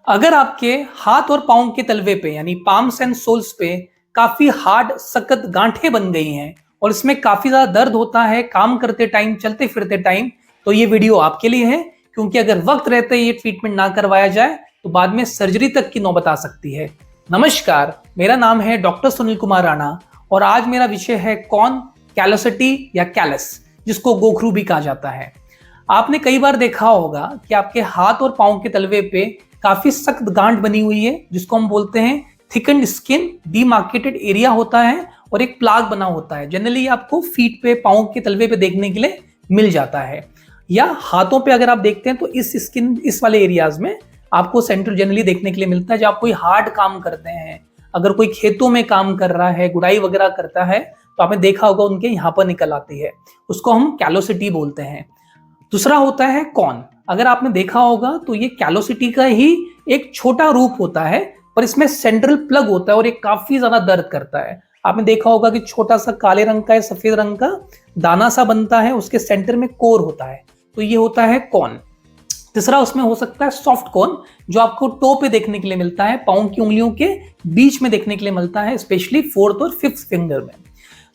अगर आपके हाथ और पांव के तलवे पे यानी पाम्स एंड सोल्स पे काफी हार्ड सख्त गांठें बन गई हैं और इसमें काफी ज्यादा दर्द होता है काम करते टाइम, चलते फिरते टाइम, तो ये वीडियो आपके लिए है। क्योंकि अगर वक्त रहते ये ट्रीटमेंट ना करवाया जाए तो बाद में सर्जरी तक की नौबत आ सकती है। नमस्कार, मेरा नाम है डॉक्टर सुनील कुमार राणा और आज मेरा विषय है कॉन कैलोसिटी या कैलस, जिसको गोखरू भी कहा जाता है। आपने कई बार देखा होगा कि आपके हाथ और पांव के तलवे पे काफी सख्त गांठ बनी हुई है, जिसको हम बोलते हैं थिकन्ड स्किन, डीमार्केटेड एरिया होता है और एक प्लाग बना होता है। जनरली आपको फीट पे, पांव के तलवे पे देखने के लिए मिल जाता है, या हाथों पे अगर आप देखते हैं तो इस स्किन, इस वाले एरियाज में आपको सेंटर जनरली देखने के लिए मिलता है। जब आप कोई हार्ड काम करते हैं, अगर कोई खेतों में काम कर रहा है, गुड़ाई वगैरह करता है, तो आपने देखा होगा उनके यहाँ पर निकल आती है, उसको हम कैलोसिटी बोलते हैं। दूसरा होता है कॉन। अगर आपने देखा होगा तो ये कैलोसिटी का ही एक छोटा रूप होता है, पर इसमें सेंट्रल प्लग होता है और ये काफी ज्यादा दर्द करता है। आपने देखा होगा कि छोटा सा काले रंग का या सफेद रंग का दाना सा बनता है, उसके सेंटर में कोर होता है, तो ये होता है कॉन। तीसरा उसमें हो सकता है सॉफ्ट कॉन, जो आपको टो पे देखने के लिए मिलता है, पाँव की उंगलियों के बीच में देखने के लिए मिलता है, स्पेशली फोर्थ और फिफ्थ फिंगर में।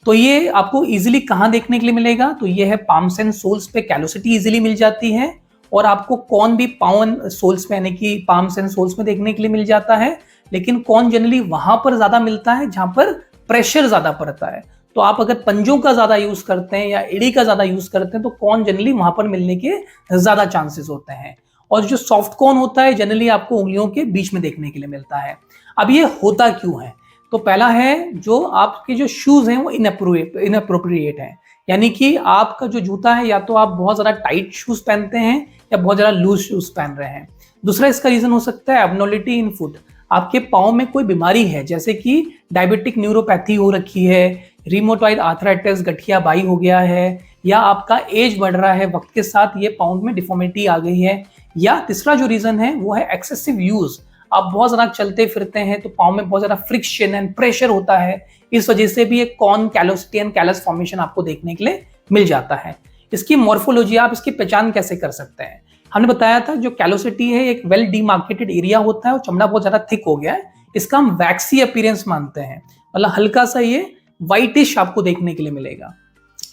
तो ये आपको इजीली कहाँ देखने के लिए मिलेगा, तो ये है पाम्स एंड सोल्स पे कैलोसिटी इजीली मिल जाती है, और आपको कॉन भी पाँव एंड सोल्स में यानी कि पाम्स एंड सोल्स में देखने के लिए मिल जाता है। लेकिन कॉन जनरली वहां पर ज्यादा मिलता है जहां पर प्रेशर ज्यादा पड़ता है। तो आप अगर पंजों का ज्यादा यूज करते हैं या एड़ी का ज्यादा यूज करते हैं तो कॉन जनरली वहां पर मिलने के ज्यादा चांसेस होते हैं। और जो सॉफ्ट कॉन होता है जनरली आपको उंगलियों के बीच में देखने के लिए मिलता है। अब ये होता क्यों है, तो पहला है जो आपके जो शूज हैं वो इनअप्रोप्रिएट हैं, यानी कि आपका जो जूता है या तो आप बहुत ज्यादा टाइट शूज पहनते हैं या बहुत ज्यादा लूज शूज पहन रहे हैं। दूसरा इसका रीजन हो सकता है एबनॉर्मलिटी इन फुट। आपके पाँव में कोई बीमारी है, जैसे कि डायबिटिक न्यूरोपैथी हो रखी है, रिमोटॉइड आर्थराइटिस, गठिया बाई हो गया है, या आपका एज बढ़ रहा है, वक्त के साथ ये पाँव में डिफॉर्मिटी आ गई है। या तीसरा जो रीजन है वो है एक्सेसिव यूज। आप बहुत ज्यादा चलते फिरते हैं तो पाँव में बहुत ज्यादा फ्रिक्शन एंड प्रेशर होता है, इस वजह से भी एक कॉन कैलोसिटी एंड कैलस फॉर्मेशन आपको देखने के लिए मिल जाता है। इसकी मॉर्फोलॉजी, आप इसकी पहचान कैसे कर सकते हैं। हमने बताया था जो कैलोसिटी है एक वेल डीमार्केटेड एरिया होता है और चमड़ा बहुत ज्यादा थिक हो गया है, इसका हम वैक्सी अपीयरेंस मानते हैं, मतलब हल्का सा ये व्हाइटिश आपको देखने के लिए मिलेगा,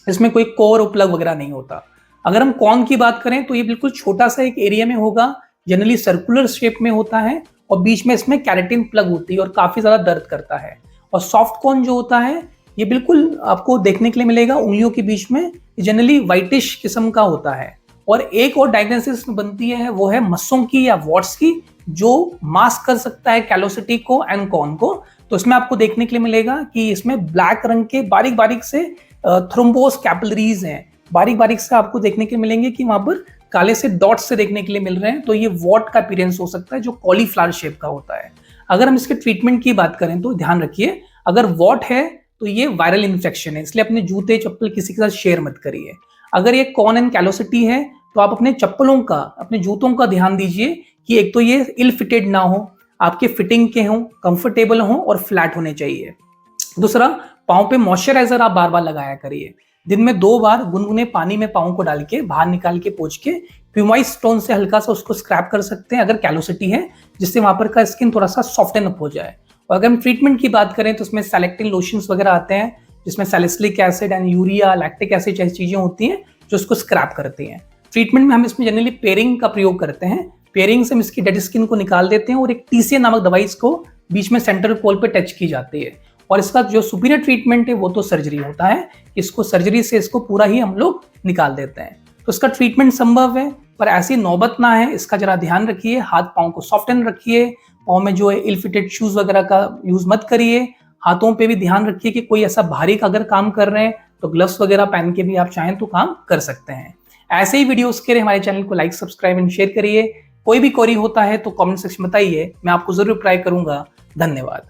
इसमें कोई कोर और प्लग वगैरह नहीं होता। अगर हम कॉन की बात करें तो ये बिल्कुल छोटा सा एक एरिया में होगा, जनरली सर्कुलर शेप में होता है और बीच में इसमें कैरेटिन प्लग होती है और काफी ज्यादा दर्द करता है। और सॉफ्ट कॉन जो होता है ये बिल्कुल आपको देखने के लिए मिलेगा उंगलियों के बीच में, जनरली व्हाइटिश किस्म का होता है। और एक और डायग्नोसिस बनती है वो है मस्सों की या वॉट्स की, जो मास्क कर सकता है कैलोसिटी को एंड कॉन को। तो इसमें आपको देखने के लिए मिलेगा कि इसमें ब्लैक रंग के बारीक बारीक से थ्रोम्बोस कैपिलरीज हैं, बारीक बारीक से आपको देखने के मिलेंगे कि वहां पर काले से डॉट्स से देखने के लिए मिल रहे हैं। तो ये वॉट का अपीयरेंस हो सकता है जो कॉलीफ्लावर शेप का होता है। अगर हम इसके ट्रीटमेंट की बात करें तो ध्यान रखिए, अगर वॉट है तो ये वायरल इन्फेक्शन है, इसलिए अपने जूते चप्पल किसी के साथ शेयर मत करिए। अगर ये कॉन एंड कैलोसिटी है तो आप अपने चप्पलों का, अपने जूतों का ध्यान दीजिए कि एक तो ये इल फिटेड ना हो, आपके फिटिंग के हों, कंफर्टेबल हों और फ्लैट होने चाहिए। दूसरा, पाँव पे मॉइस्चराइजर आप बार बार लगाया करिए, दिन में 2 बार गुनगुने पानी में पाँव को डाल के बाहर निकाल के पोंछ के प्यूमाइज स्टोन से हल्का सा उसको स्क्रैप कर सकते हैं अगर कैलोसिटी है, जिससे वहां पर का स्किन थोड़ा सा सॉफ्टन अप हो जाए। और अगर हम ट्रीटमेंट की बात करें तो उसमें सेलेक्टिंग लोशंस वगैरह आते हैं, जिसमें salicylic acid and urea, lactic acid जैसी चीजें होती हैं जो उसको स्क्रैप करती हैं। ट्रीटमेंट में हम इसमें जनरली पेयरिंग का प्रयोग करते हैं। पेयरिंग से हम इसकी डेड स्किन को निकाल देते हैं और एक TCA नामक दवाई इसको बीच में सेंट्रल पोल पे टच की जाती है। और इसका जो सुपीरियर ट्रीटमेंट है वो तो सर्जरी होता है, इसको सर्जरी से इसको पूरा ही हम लोग निकाल देते हैं। तो इसका ट्रीटमेंट संभव है, पर ऐसी नौबत ना है, इसका जरा ध्यान रखिए। हाथ पाँव को सॉफ्टन रखिए, पाँव में जो है इल फिटेड शूज वगैरह का यूज मत करिए। हाथों पे भी ध्यान रखिए कि कोई ऐसा भारी अगर काम कर रहे हैं तो ग्लव्स वगैरह पहन के भी आप चाहें तो काम कर सकते हैं। ऐसे ही वीडियोस के लिए हमारे चैनल को लाइक, सब्सक्राइब एंड शेयर करिए। कोई भी क्वेरी होता है तो कमेंट सेक्शन में बताइए, मैं आपको जरूर रिप्लाई करूंगा। धन्यवाद।